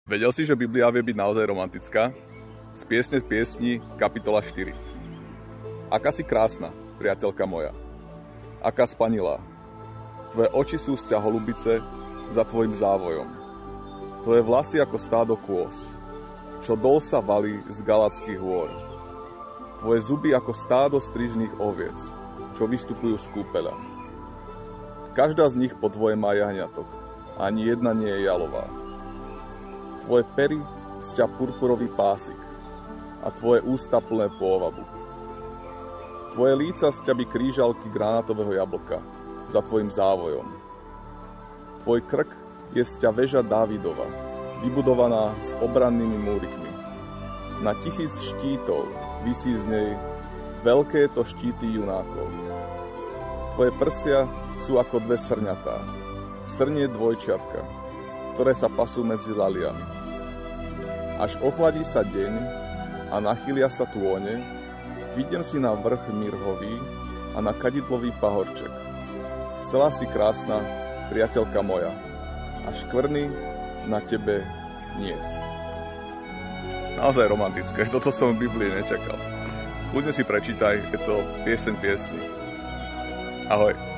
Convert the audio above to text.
Vedel si, že Biblia vie byť naozaj romantická? Z piesne piesni, kapitola 4. Aká si krásna, priateľka moja. Aká spanilá. Tvoje oči sú sťa holubice za tvojim závojom. Tvoje vlasy ako stádo kôz, čo dol sa valí z Galackých hôr. Tvoje zuby ako stádo strižných oviec, čo vystupujú z kúpeľa. Každá z nich po dvoje má jahňatok, ani jedna nie je jalová. Tvoje pery sťa purpurový pásik a tvoje ústa plné pôvabu. Tvoje líca sťaby krížalky granátového jablka za tvojim závojom. Tvoj krk je sťa väža Dávidova, vybudovaná s obrannými múrikmi. Na 1000 štítov visí z nej veľké to štíty junákov. Tvoje prsia sú ako dve srňatá, srnie dvojčiatka, ktoré sa pasú medzi laliami. Až ochladí sa deň a nachylia sa tône, vidím si na vrch mirhový a na kadidlový pahorček. Celá si krásna, priateľka moja, a škvrny na tebe niet. Naozaj romantické, toto som v Biblii nečakal. Kľudne si prečítaj, je to pieseň piesni. Ahoj.